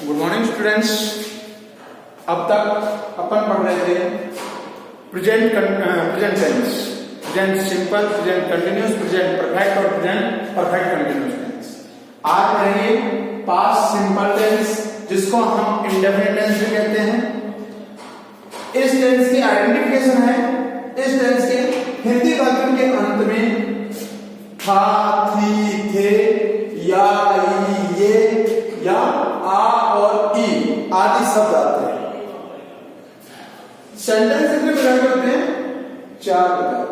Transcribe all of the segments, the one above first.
Good morning students. अब तक अपन पढ़ रहे थे present tense, present simple, present continuous, present perfect और प्रेजेंट परफेक्ट कंटिन्यूअस टेंस। आज पढ़ेंगे पास्ट सिंपल टेंस, जिसको हम इंडेफिनिट टेंस भी कहते हैं। इस टेंस की आइडेंटिफिकेशन है, इस टेंस के हिंदी वाक्यों के अंत में था, थी, थे, या, ये या आ और ई आदि शब्द आते हैं। सेंटेंस में प्रकार करते हैं चार प्रकार।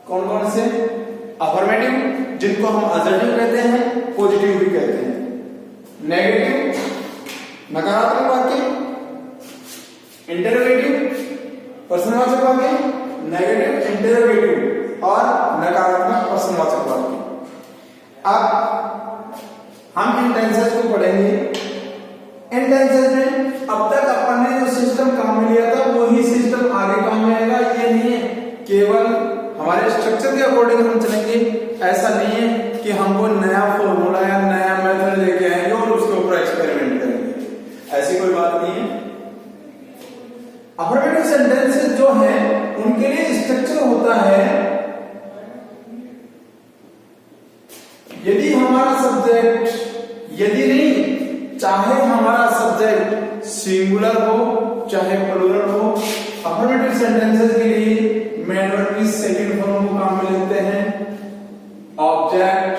कौन कौन से? अफर्मेटिव, जिनको हम असर्टिव कहते हैं, पॉजिटिव भी कहते हैं। नेगेटिव, नकारात्मक वाक्य। इंटरोगेटिव, प्रश्नवाचक वाक्य। नेगेटिव, इंटरोगेटिव और नकारात्मक प्रश्नवाचक वाक्य। अब हम इन टेंसेस को पढ़ेंगे। इन टेंसेस में अब तक अपन ने जो सिस्टम काम में लिया था वही सिस्टम आगे काम में आएगा। ये नहीं है केवल हमारे स्ट्रक्चर के अकॉर्डिंग हम चलेंगे, ऐसा नहीं है कि हमको नया फॉर्मूला या नया मेथड लेके आएंगे और उसके ऊपर एक्सपेरिमेंट करेंगे, ऐसी कोई बात नहीं है। अफर्मेटिव सेंटेंसेस जो हैं उनके लिए स्ट्रक्चर होता है, यदि हमारा सब्जेक्ट, यदि नहीं, चाहे हमारा सब्जेक्ट सिंगुलर हो चाहे प्लूरल हो, अफर्मेटिव सेंटेंसेस के लिए मेन वर्ब की सेकंड फॉर्म को काम में लेते हैं object,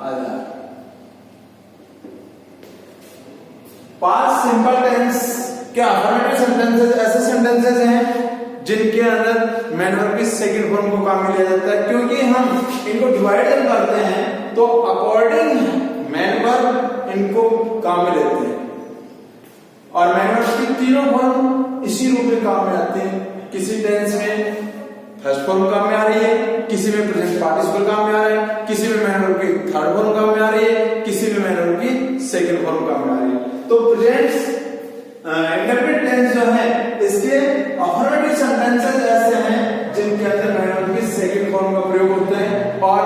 other. Past simple tense के अफर्मेटिव सेंटेंसेस ऐसे सेंटेंसेस हैं जिनके अंदर मेन वर्ब की सेकंड फॉर्म को काम में लिया जाता है। क्योंकि हम इनको डिवाइड करते हैं तो अकॉर्डिंग मेन वर्ब इनको काम में लेते हैं, और मेन वर्ब की तीनों फॉर्म इसी रूप में काम में आते हैं। किसी टेंस में फर्स्ट फॉर्म काम में आ रही है, किसी में प्रेजेंट पार्टिसिपल काम में आ रहा है, किसी में मेन वर्ब की थर्ड फॉर्म काम में आ रही है, किसी में मेन वर्ब की सेकंड फॉर्म काम में आ रही है। तो प्रेजेंट इंडेफिनिट टेंस जो है इसके अफर्मेटिव सेंटेंसेस ऐसे हैं जिनके अंदर मेन वर्ब की सेकंड फॉर्म का प्रयोग होता है, और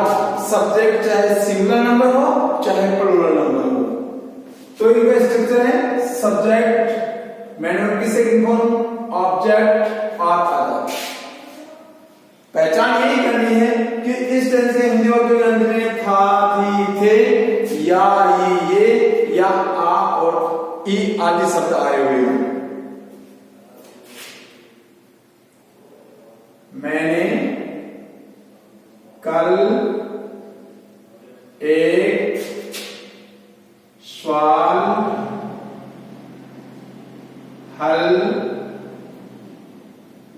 सब्जेक्ट चाहे सिंगुलर नंबर हो चाहे प्लूरल नंबर हो। तो इनका स्ट्रक्चर है सब्जेक्ट, मेन वर्ब की सेकंड फॉर्म, ऑब्जेक्ट और अदर। पहचान यही करनी है कि इस टेंस के हिंदी वाक्यों के अंत में था, थी, थे, या, ये या आ और ई आदि शब्द आए हुए हैं। मैंने कल एक सवाल हल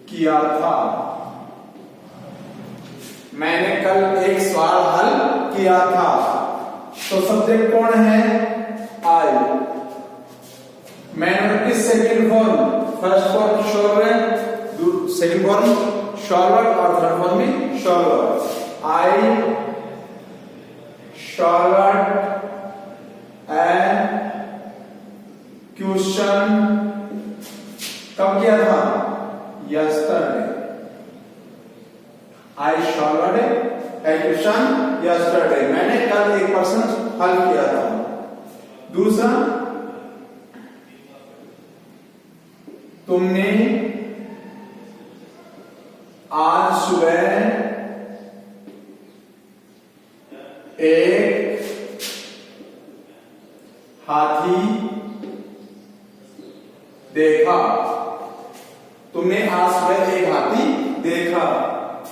किया था। मैंने कल एक सवाल हल किया था। तो सब्जेक्ट कौन है? आई। मेन वर्ब की सेकंड फॉर्म, फर्स्ट फॉर्म शॉल्वर, सेकंड फॉर्म शॉल्वर और थर्ड फॉर्म भी शॉल्वर। आई शॉल्वर्ड एन क्वेश्चन। कब किया था? यस्टरडे। आई शॉल्वर्ड ए क्वेश्चन यस्टरडे। मैंने कल एक प्रश्न हल किया था। दूसरा, तुमने आज सुबह एक हाथी देखा। तुमने आज सुबह एक हाथी देखा।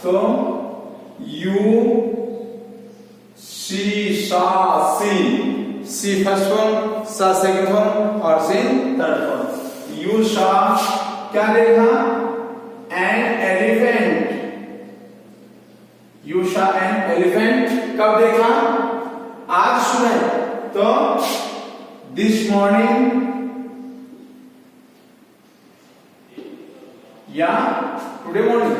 तो यू सी, सा, सी फर्स्ट फॉर्म, सा सेकंड फॉर्म और सीन थर्ड फॉर्म। यू सा क्या देखा? An elephant. यू सा एन एलिफेंट कब देखा? आज सुबह। तो दिस मॉर्निंग या टुडे मॉर्निंग,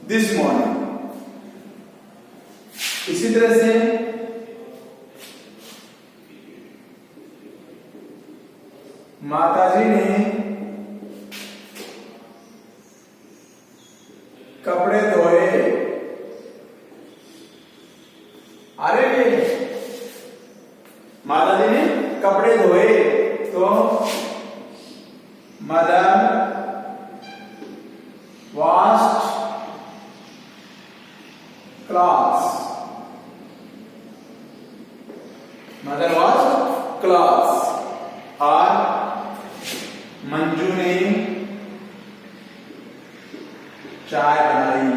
दिस मॉर्निंग। इसी तरह से माताजी ने कपड़े धोए। अरे माताजी ने class. Mother was class. और मंजू ने चाय बनाई.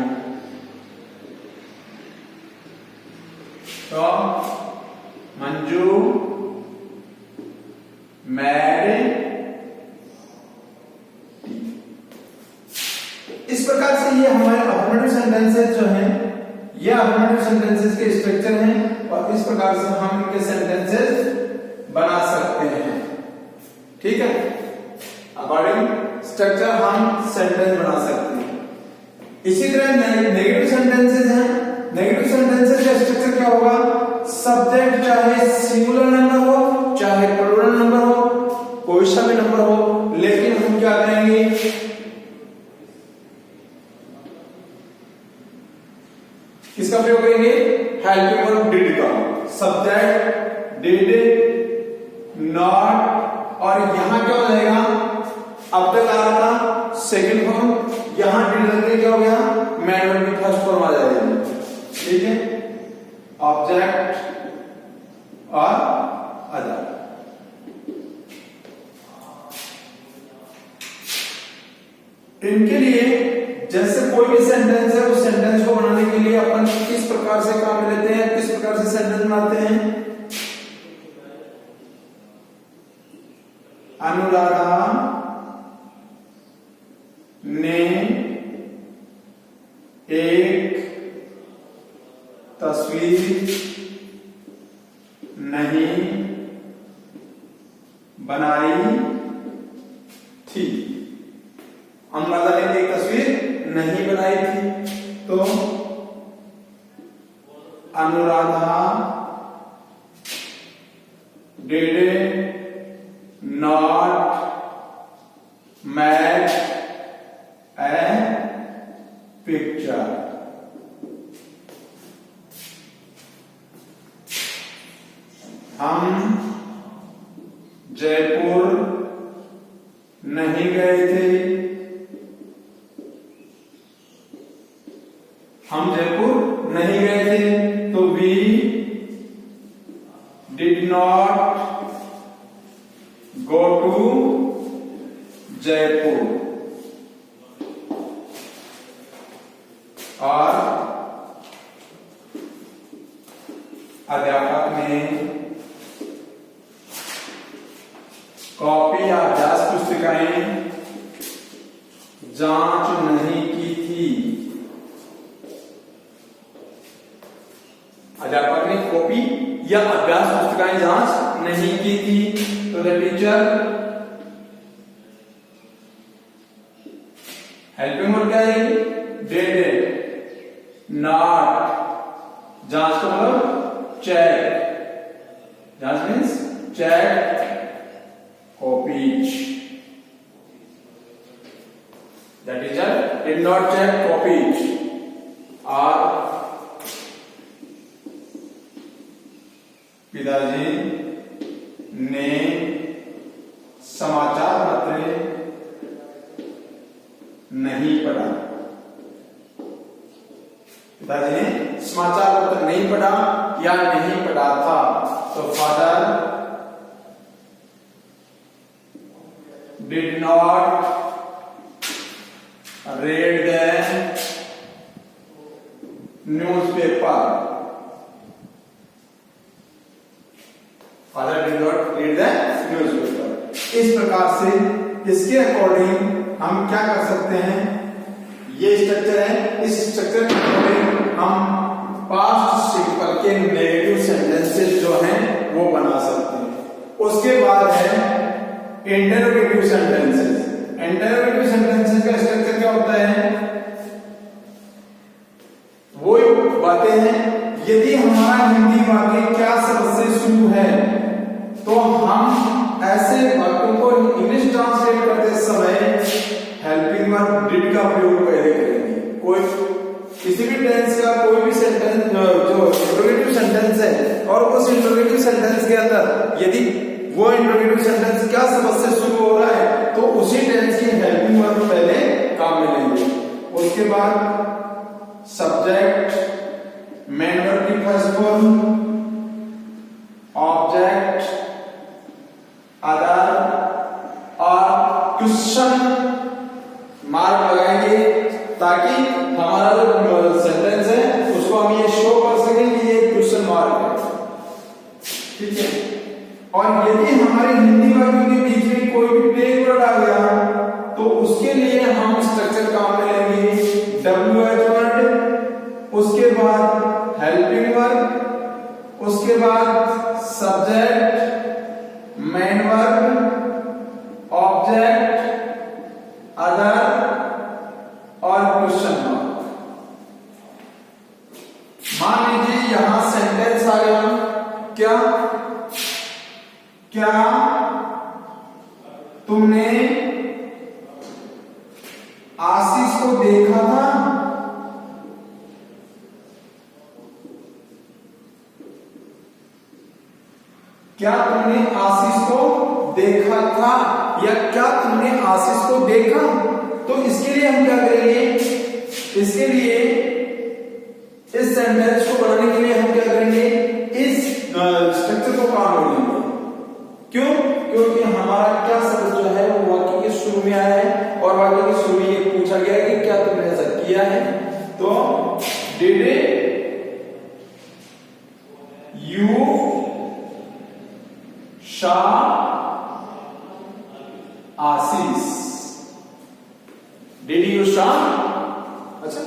तो मंजू made tea. इस प्रकार से ये हमारे अफर्मेटिव सेंटेंसेस जो हैं, ये अफर्मेटिव सेंटेंसेस के स्ट्रक्चर हैं और इस प्रकार से हम इनके सेंटेंसेस बना सकते हैं. ठीक है, अकॉर्डिंग स्ट्रक्चर हम सेंटेंस बना सकते हैं. इसी तरह नेगेटिव सेंटेंसेस हैं. नेगेटिव सेंटेंसेस का स्ट्रक्चर क्या होगा? सब्जेक्ट चाहे सिंगुलर नंबर हो चाहे प्लूरल नंबर हो, कोई सा भी नंबर हो, लेकिन हम क्या करेंगे? किसका प्रयोग करेंगे? हेल्पिंग वर्ब डिड का. सब्जेक्ट डिड, नॉट, और यहां क्या हो जाएगा? अब तक आ रहा था सेकंड फॉर्म, यहां डिड लगने क्या हो गया? मैन वर्ब की फर्स्ट फॉर्म आ जाएगी. ठीक है, ऑब्जेक्ट और अदर. इनके लिए जैसे कोई भी सेंटेंस है, उस सेंटेंस को बनाने के लिए अपन किस प्रकार से काम लेते हैं, किस प्रकार से सेंटेंस बनाते हैं? अनुराधा ने एक तस्वीर नहीं बनाई थी. अनुराधा ने एक तस्वीर नहीं बनाई थी. तो Anuradha did not make a picture. हम जयपुर नहीं गए थे. हम जयपुर नहीं गए थे. तो we did not go to Jaipur. और अध्यापक ने कॉपी या अभ्यास पुस्तिकाएं जांच नहीं की थी. अध्यापक ने कॉपी या अभ्यास पुस्तिकाएं जांच नहीं की थी. तो द टीचर, हेल्पिंग वर्ब क्या है? Did not. जांच का मतलब चेक. जांच means check copies. The teacher did not check copies. और पिताजी ने समाचार पत्र नहीं पढ़ा. पिताजी ने समाचार पत्र नहीं पढ़ा या नहीं पढ़ा था. तो father did not read the newspaper. Father did not read the newspaper. इस प्रकार से इसके अकॉर्डिंग हम क्या कर सकते हैं? ये स्ट्रक्चर है. इस स्ट्रक्चर के अकॉर्डिंग हम पास्ट सिंपल के नेगेटिव सेंटेंसेस जो हैं वो बना सकते हैं. उसके बाद है इंटरोगेटिव सेंटेंसेस. इंटरोगेटिव सेंटेंसेस का स्ट्रक्चर क्या होता है? वो बातें हैं, यदि हमारा हिंदी वाक्य क्या शब्द से शुरू है तो हम ऐसे वाक्यों को इंग्लिश ट्रांसलेट करते समय हेल्पिंग वर्ब डिड का प्रयोग पहले करेंगे. कोई किसी भी टेंस का कोई भी सेंटेंस जो इंटरोगेटिव सेंटेंस है और उस इंटरोगेटिव सेंटेंस के अंदर यदि वो इंटरोगेटिव सेंटेंस क्या शब्द से शुरू हो रहा है तो उसी टेंस की हेल्पिंग वर्ब पहले काम में लेंगे. उसके बाद सब्जेक्ट मेन वर्ब की फर्स्ट फॉर्म, ऑब्जेक्ट, अदर और क्वेश्चन मार्क लगाएंगे ताकि हमारा जो सेंटेंस है उसको हम ये शो कर सकें कि ये क्वेश्चन मार्क है। ठीक है। और यदि हमारे हिंदी वाक्यों के बीच में कोई भी टेक वर्ड आ गया तो उसके लिए हम स्ट्रक्चर काम में लेंगे WH वर्ड, उसके बाद हेल्पिंग वर्ब, उसके बाद subject, main verb, object, other और क्वेश्चन मार्क। मान लीजिए यहां सेंटेंस आ गया, क्या क्या तुमने आशीष को देखा था? क्या तुमने आशीष को देखा था या क्या तुमने आशीष को देखा? तो इसके लिए हम क्या करेंगे, इसके लिए इस सेंटेंस को बनाने के लिए हम क्या करेंगे, इस स्ट्रक्चर को काम में लेंगे। क्यों? क्योंकि हमारा क्या शब्द जो है वो वाक्य के शुरू में आया है और वाक्य के शुरू में ये पूछा गया है कि क्या तुमने ऐसा किया है। तो डिड यू शा आशीष, डिड यू शा, अच्छा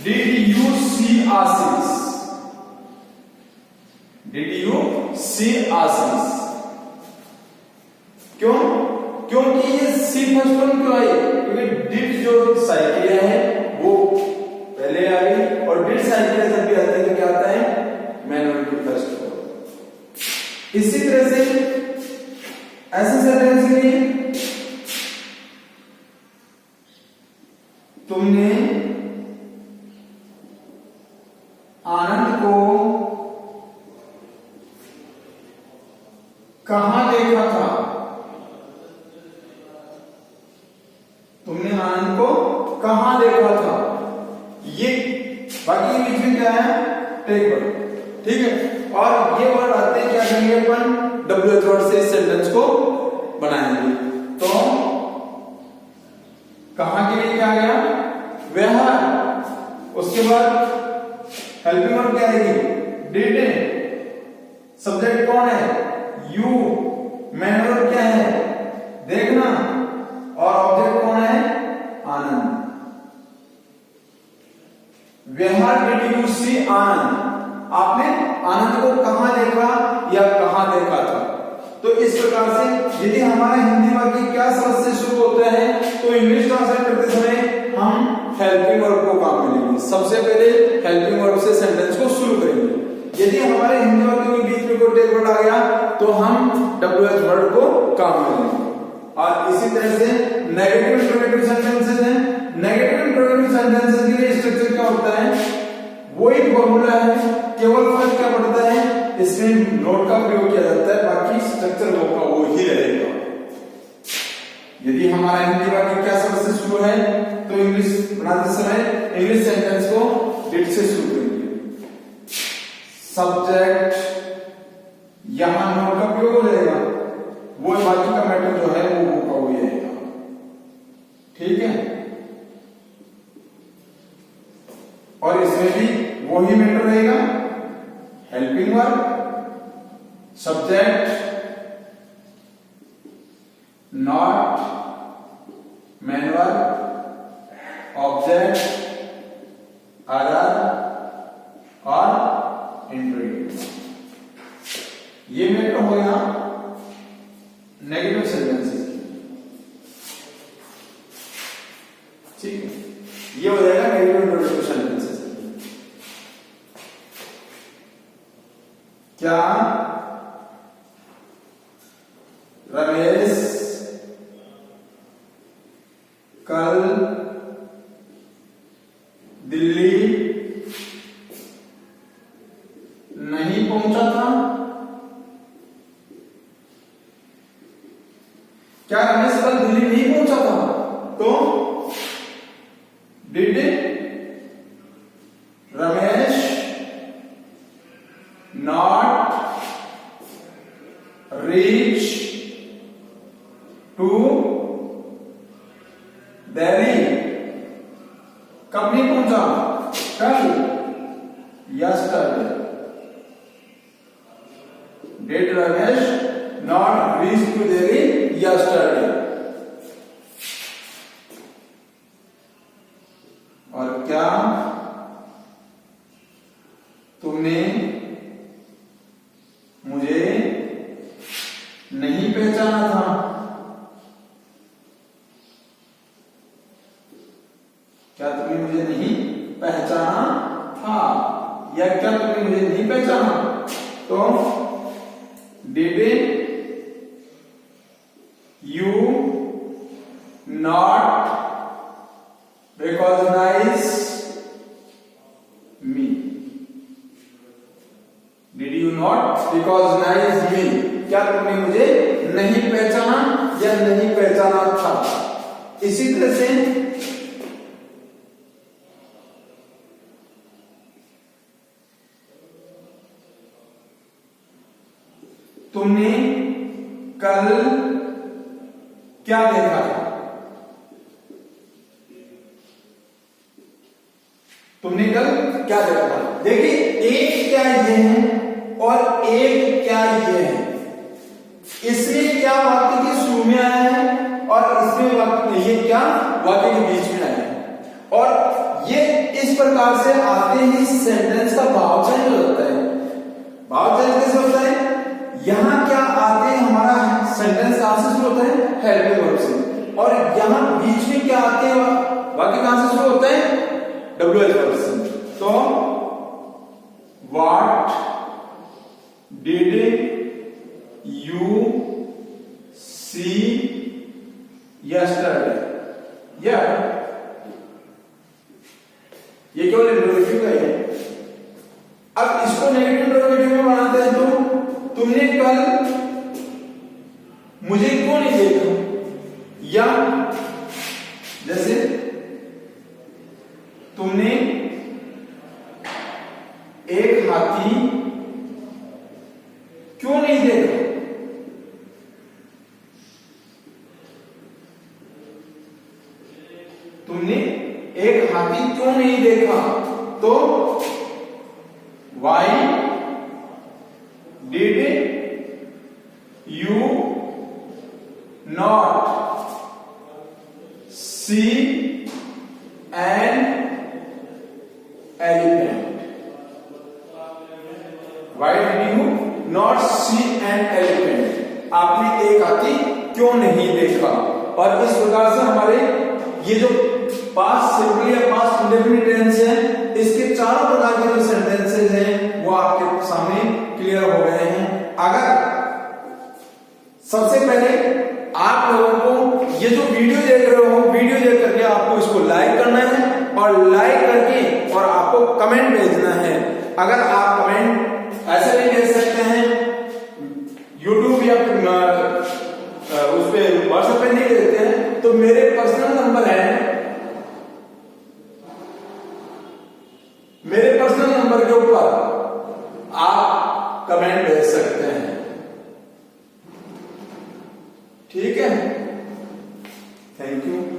did you see Ashish, did you see Ashish. क्यों? क्योंकि ये सी फर्स्ट फॉर्म क्यों आई? क्योंकि डिड जो साइकिल है वो पहले आ गई और डिड साइकिल जब भी आती है तो क्या आता है, मैन वर्ब की फर्स्ट फॉर्म। इसी तरह से ऐसे सेंटेंस के लिए तुमने आनंद को कहां देखा था? तुमने आनंद को कहां देखा था? ये बाकी के बीच में क्या है, टेक वर्ड। ठीक है। और ये वर्ड आते हैं क्या करेंगे अपन, WH वर्ड से इस सेंटेंस को बनाएंगे। तो कहां के लिए क्या गया, वह, उसके बाद हेल्पिंग वर्ब क्या आएगी, डिड, सब्जेक्ट कौन है, यू, मेन वर्ब क्या है, देखना, और ऑब्जेक्ट कौन है, आनंद। वेयर डिड यू सी आनंद, आपने आनंद को कहां देखा या कहां देखा था। तो इस प्रकार से यदि हमारा हिंदी वाक्य क्या शब्द से शुरू होता है तो इंग्लिश ट्रांसलेट करते समय हम हेल्पिंग वर्ब को काम में लेंगे। सबसे पहले हेल्पिंग वर्ब से सेंटेंस को शुरू करेंगे। यदि हमारे हिंदी वाक्य के बीच में कोई टेक वर्ड आ गया तो हम WH वर्ड को काम में लेंगे। और इसी तरह से नेगेटिव इंट्रोगेटिव सेंटेंसेस हैं। नेगेटिव इंट्रोगेटिव सेंटेंसेस के लिए स्ट्रक्चर क्या होता है, वही फॉर्मूला है, केवल फर्क क्या पड़ता है, इसमें नोट का प्रयोग किया जाता है, बाकी स्ट्रक्चर वो ही रहेगा। यदि हमारा हिंदी वाक्य क्या शब्द से शुरू है तो इंग्लिश बनाते समय इंग्लिश सेंटेंस को डिड से शुरू करेंगे। सब्जेक्ट यहां नोट का प्रयोग हो जाएगा, वो बाकी का मैटर जो है वो का हो जाएगा। ठीक है। और इसमें भी वही मैटर रहेगा, helping verb, subject, not, main verb, object, other और इंट्रोगेटिव। ये मैटर हो गया नेगेटिव सेंटेंसेस। ठीक है, ये हो जाएगा नेगेटिव इंट्रोगेटिव सेंटेंसेस। क्या रमेश कल दिल्ली नहीं पहुंचा था? क्या रमेश कल दिल्ली नहीं पहुंचा था? तो did Ramesh reach to Delhi कब नहीं पहुंचा, कल, yesterday. Did Ramesh not reach to Delhi yesterday? और क्या तुमने मुझे नहीं पहचाना था? क्या तुमने मुझे नहीं पहचाना था, या क्या तुमने मुझे नहीं पहचाना? तो did you not recognize me? Did you not recognize me? क्या तुमने मुझे नहीं पहचाना या नहीं पहचाना था? इसी तरह से तुमने कल क्या देखा था? तुमने कल क्या देखा था? देखिए, एक क्या ये है और एक क्या ये है। इसमें क्या वाक्य के शुरू में आया है और इसमें वाक्य, ये क्या वाक्य के बीच में आया है। और ये इस प्रकार से आते ही सेंटेंस का भाव चेंज हो जाता है। भाव चेंज कैसे होता है? यहां क्या आते हैं, हमारा सेंटेंस कहां से शुरू होता है? हेल्पिंग वर्ब से। और यहां बीच में क्या आते हैं, वाक्य कहां से शुरू होता है? WH वर्ब से। तो what did you see yesterday, या ये केवल इंट्रोगेटिव का है। अब इसको नेगेटिव इंट्रोगेटिव में बनाते हैं तो तुमने कल मुझे क्यों नहीं देखा, या जैसे तुमने एक हाथी क्यों नहीं देखा? तुमने एक हाथी क्यों नहीं देखा? तो why did you not see an elephant? Why did you not see an elephant? आपने एक हाथी क्यों नहीं देखा? और इस प्रकार से हमारे ये जो पास्ट सिंपल या पास्ट इंडेफिनिट टेंस है, इसके चारों प्रकार के जो सेंटेंसेस हैं वो आपके सामने क्लियर हो गए हैं। अगर सबसे पहले आप लोगों को ये जो वीडियो देख रहे हो, वीडियो देख करके आपको इसको लाइक करना है और लाइक करके और आपको कमेंट भेजना है। अगर आप कमेंट ऐसे नहीं भेज सकते हैं यूट्यूब या उस पे व्हाट्सएप पे नहीं देते हैं, तो मेरे पर्सनल नंबर है, मेरे पर्सनल नंबर के ऊपर आप कमेंट भेज सकते हैं। ठीक है, थैंक यू।